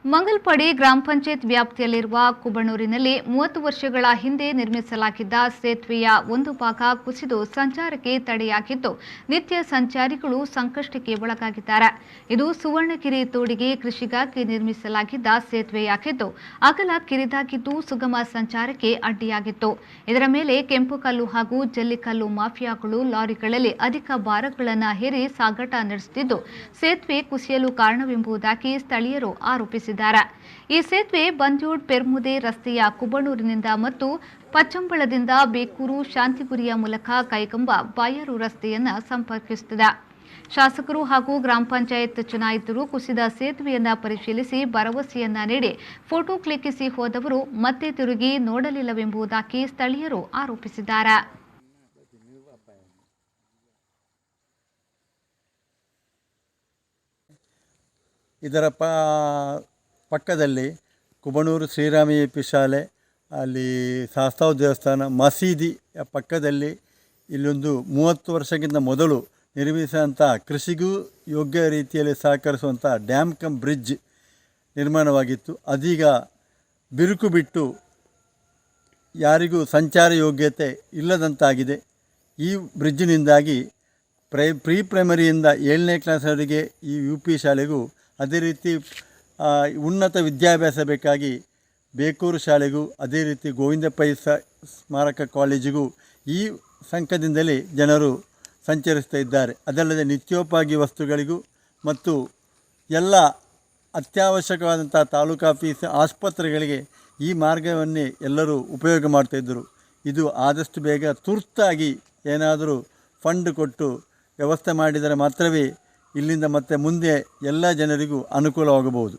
ಮಂಗಲ್ಪಾಡಿ ಗ್ರಾಮ ಪಂಚಾಯತ್ ವ್ಯಾಪ್ತಿಯಲ್ಲಿರುವ ಕುಬಣೂರಿನಲ್ಲಿ 30 ವರ್ಷಗಳ ಹಿಂದೆ ನಿರ್ಮಿಸಲಾಗಿದ್ದ ಸೇತುವೆಯ ಒಂದು ಭಾಗ ಕುಸಿದು ಸಂಚಾರಕ್ಕೆ ತಡೆಯಾಗಿದ್ದು ನಿತ್ಯ ಸಂಚಾರಿಗಳು ಸಂಕಷ್ಟಕ್ಕೆ ಒಳಗಾಗಿದ್ದಾರೆ. ಇದು ಸುವರ್ಣಗಿರಿ ತೋಡಿಗೆ ಕೃಷಿಗಾಗಿ ನಿರ್ಮಿಸಲಾಗಿದ್ದ ಸೇತುವೆಯಾಗಿದ್ದು ಅಗಲ ಕಿರಿದಾಗಿದ್ದು ಸುಗಮ ಸಂಚಾರಕ್ಕೆ ಅಡ್ಡಿಯಾಗಿತ್ತು. ಇದರ ಮೇಲೆ ಕೆಂಪು ಕಲ್ಲು ಹಾಗೂ ಜಲ್ಲಿಕಲ್ಲು ಮಾಫಿಯಾಗಳು ಲಾರಿಗಳಲ್ಲಿ ಅಧಿಕ ಭಾರಗಳನ್ನು ಹೇರಿ ಸಾಗಾಟ ನಡೆಸುತ್ತಿದ್ದು ಸೇತುವೆ ಕುಸಿಯಲು ಕಾರಣವೆಂಬುದಾಗಿ ಸ್ಥಳೀಯರು ಆರೋಪಿಸಿದ್ದಾರೆ. ಈ ಸೇತುವೆ ಬಂದ್ಯೂಡ್ ಪೆರ್ಮುದೆ ರಸ್ತೆಯ ಕುಬಣೂರಿನಿಂದ ಮತ್ತು ಪಚ್ಚಂಬಳದಿಂದ ಬೇಕೂರು ಶಾಂತಿಪುರಿಯ ಮೂಲಕ ಕೈಗಂಬ ಬಾಯರು ರಸ್ತೆಯನ್ನು ಸಂಪರ್ಕಿಸುತ್ತದೆ. ಶಾಸಕರು ಹಾಗೂ ಗ್ರಾಮ ಪಂಚಾಯತ್ ಚುನಾಯಿತರು ಕುಸಿದ ಸೇತುವೆಯನ್ನು ಪರಿಶೀಲಿಸಿ ಭರವಸೆಯನ್ನ ನೀಡಿ ಫೋಟೋ ಕ್ಲಿಕ್ಕಿಸಿ ಹೋದವರು ಮತ್ತೆ ತಿರುಗಿ ನೋಡಲಿಲ್ಲವೆಂಬುದಾಗಿ ಸ್ಥಳೀಯರು ಆರೋಪಿಸಿದ್ದಾರೆ. ಇದರ ಪಕ್ಕದಲ್ಲಿ ಕುಬಣೂರು ಶ್ರೀರಾಮ ಎ.ಪಿ. ಶಾಲೆ, ಅಲ್ಲಿ ಶಾಸ್ತಾವ್ ದೇವಸ್ಥಾನ, ಮಸೀದಿಯ ಪಕ್ಕದಲ್ಲಿ ಇಲ್ಲೊಂದು 30 ವರ್ಷಕ್ಕಿಂತ ಮೊದಲು ನಿರ್ಮಿಸಿದಂಥ ಕೃಷಿಗೂ ಯೋಗ್ಯ ರೀತಿಯಲ್ಲಿ ಸಹಕರಿಸುವಂಥ ಡ್ಯಾಮ್ ಕಮ್ ಬ್ರಿಡ್ಜ್ ನಿರ್ಮಾಣವಾಗಿತ್ತು. ಅದೀಗ ಬಿರುಕು ಬಿಟ್ಟು ಯಾರಿಗೂ ಸಂಚಾರ ಯೋಗ್ಯತೆ ಇಲ್ಲದಂತಾಗಿದೆ. ಈ ಬ್ರಿಡ್ಜಿನಿಂದಾಗಿ ಪ್ರೀ ಪ್ರೈಮರಿಯಿಂದ 7ನೇ ಕ್ಲಾಸ್ವರೆಗೆ ಈ UP ಶಾಲೆಗೂ ಅದೇ ರೀತಿ ಉನ್ನತ ವಿದ್ಯಾಭ್ಯಾಸ ಬೇಕಾಗಿ ಬೇಕೂರು ಶಾಲೆಗೂ ಅದೇ ರೀತಿ ಗೋವಿಂದ ಪೈ ಸ್ಮಾರಕ ಕಾಲೇಜಿಗೂ ಈ ಸಂಕದಿಂದಲೇ ಜನರು ಸಂಚರಿಸ್ತಾ ಇದ್ದಾರೆ. ಅದಲ್ಲದೆ ನಿತ್ಯೋಪಯೋಗಿ ವಸ್ತುಗಳಿಗೂ ಮತ್ತು ಎಲ್ಲ ಅತ್ಯವಶ್ಯಕವಾದಂಥ ತಾಲೂಕು ಆಫೀಸ್ ಆಸ್ಪತ್ರೆಗಳಿಗೆ ಈ ಮಾರ್ಗವನ್ನೇ ಎಲ್ಲರೂ ಉಪಯೋಗ ಮಾಡ್ತಾಯಿದ್ದರು. ಇದು ಆದಷ್ಟು ಬೇಗ ತುರ್ತಾಗಿ ಏನಾದರೂ ಫಂಡ್ ಕೊಟ್ಟು ವ್ಯವಸ್ಥೆ ಮಾಡಿದರೆ ಮಾತ್ರವೇ ಇಲ್ಲಿಂದ ಮತ್ತೆ ಮುಂದೆ ಎಲ್ಲ ಜನರಿಗೂ ಅನುಕೂಲವಾಗಬಹುದು.